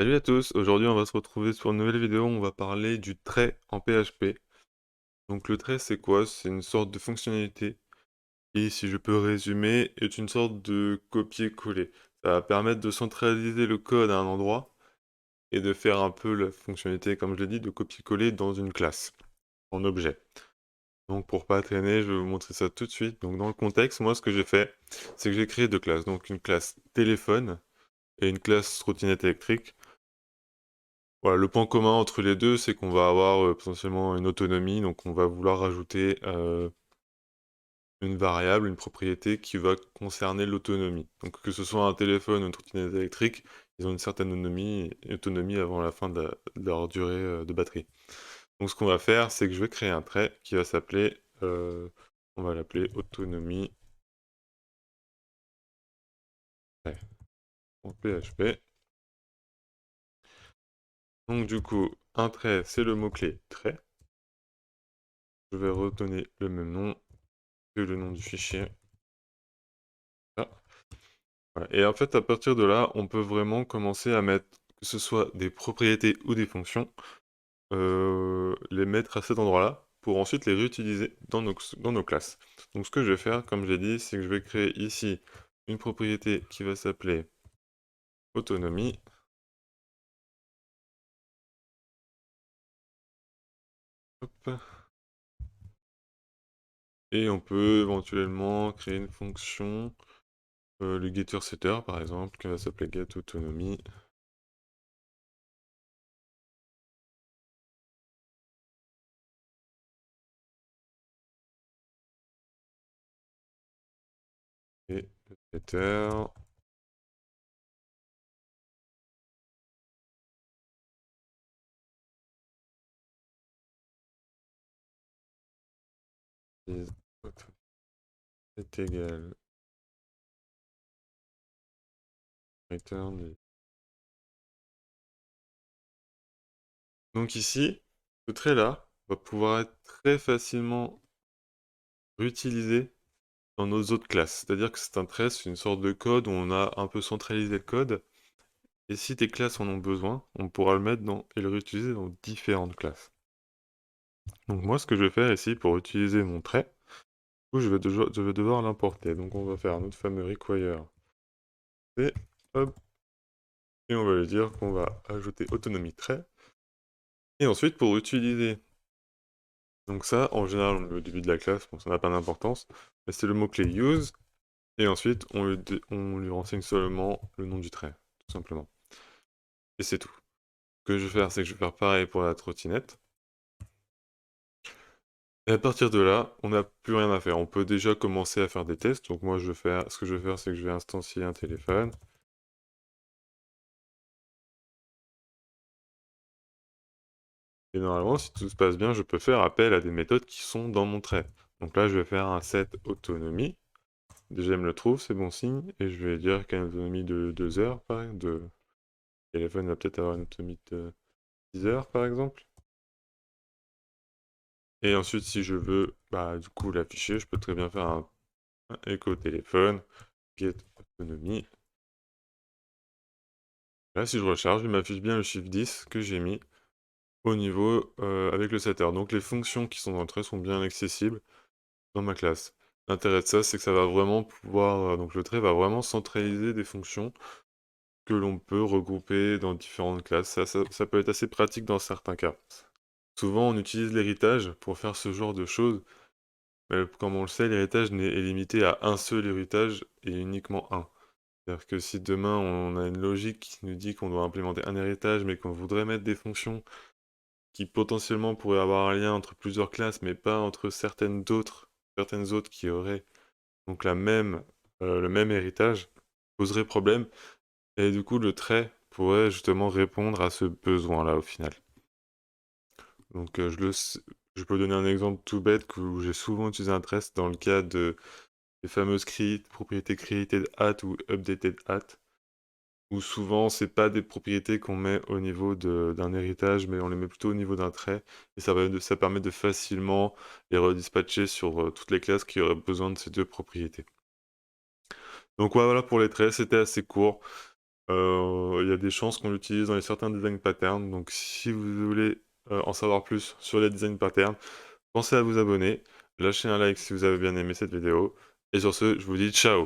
Salut à tous, aujourd'hui on va se retrouver sur une nouvelle vidéo, on va parler du trait en PHP. Donc le trait c'est quoi? C'est une sorte de fonctionnalité qui, si je peux résumer, est une sorte de copier-coller. Ça va permettre de centraliser le code à un endroit et de faire un peu la fonctionnalité, comme je l'ai dit, de copier-coller dans une classe, en objet. Donc pour pas traîner, je vais vous montrer ça tout de suite. Donc dans le contexte, moi ce que j'ai fait, c'est que j'ai créé deux classes. Donc une classe téléphone et une classe trottinette électrique. Voilà, le point commun entre les deux, c'est qu'on va avoir potentiellement une autonomie, donc on va vouloir rajouter une variable, une propriété qui va concerner l'autonomie. Donc que ce soit un téléphone ou une trottinette électrique, ils ont une certaine autonomie avant la fin de leur durée de batterie. Donc ce qu'on va faire, c'est que je vais créer un trait qui va s'appeler, on va l'appeler autonomie trait en PHP. Donc du coup, un trait, c'est le mot-clé trait. Je vais redonner le même nom que le nom du fichier. Ah. Ouais, et en fait, à partir de là, on peut vraiment commencer à mettre, que ce soit des propriétés ou des fonctions, les mettre à cet endroit-là, pour ensuite les réutiliser dans nos classes. Donc ce que je vais faire, comme j'ai dit, c'est que je vais créer ici une propriété qui va s'appeler autonomie. Hop. Et on peut éventuellement créer une fonction, le getter-setter par exemple, qui va s'appeler getAutonomy. Et le getter. Est égal return. Donc ici, ce trait-là va pouvoir être très facilement réutilisé dans nos autres classes. C'est-à-dire que c'est un trait, c'est une sorte de code où on a un peu centralisé le code. Et si tes classes en ont besoin, on pourra le mettre dans et le réutiliser dans différentes classes. Donc moi, ce que je vais faire ici pour utiliser mon trait, je vais devoir l'importer. Donc on va faire notre fameux require. Et hop, et on va lui dire qu'on va ajouter autonomie trait. Et ensuite, pour utiliser donc ça, en général, on le met au début de la classe, bon, ça n'a pas d'importance, mais c'est le mot-clé use, et ensuite, on lui renseigne seulement le nom du trait, tout simplement. Et c'est tout. Ce que je vais faire, c'est que je vais faire pareil pour la trottinette. Et à partir de là, on n'a plus rien à faire. On peut déjà commencer à faire des tests. Donc moi, ce que je vais faire, c'est que je vais instancier un téléphone. Et normalement, si tout se passe bien, je peux faire appel à des méthodes qui sont dans mon trait. Donc là, je vais faire un set autonomie. Déjà, il me le trouve, c'est bon signe. Et je vais dire qu'il y a une autonomie de 2 heures, pareil. Le téléphone va peut-être avoir une autonomie de 10 heures, par exemple. Et ensuite, si je veux, bah, du coup, l'afficher, je peux très bien faire un echo téléphone, get autonomie. Là, si je recharge, il m'affiche bien le chiffre 10 que j'ai mis au niveau avec le setter. Donc les fonctions qui sont dans le trait sont bien accessibles dans ma classe. L'intérêt de ça, c'est que ça va vraiment pouvoir, donc le trait va vraiment centraliser des fonctions que l'on peut regrouper dans différentes classes. Ça peut être assez pratique dans certains cas. Souvent, on utilise l'héritage pour faire ce genre de choses, mais comme on le sait, l'héritage est limité à un seul héritage et uniquement un. C'est-à-dire que si demain on a une logique qui nous dit qu'on doit implémenter un héritage, mais qu'on voudrait mettre des fonctions qui potentiellement pourraient avoir un lien entre plusieurs classes, mais pas entre certaines autres qui auraient donc le même héritage, poserait problème. Et du coup, le trait pourrait justement répondre à ce besoin-là au final. Donc je peux donner un exemple tout bête où j'ai souvent utilisé un trait dans le cas des fameuses propriétés created at ou updated at, où souvent c'est pas des propriétés qu'on met au niveau d'un héritage, mais on les met plutôt au niveau d'un trait, et ça permet de facilement les redispatcher sur toutes les classes qui auraient besoin de ces deux propriétés. Donc ouais, voilà pour les traits, c'était assez court. Il y a des chances qu'on l'utilise dans les certains design patterns, donc si vous voulez, en savoir plus sur les design patterns, pensez à vous abonner, lâchez un like si vous avez bien aimé cette vidéo et sur ce, je vous dis ciao!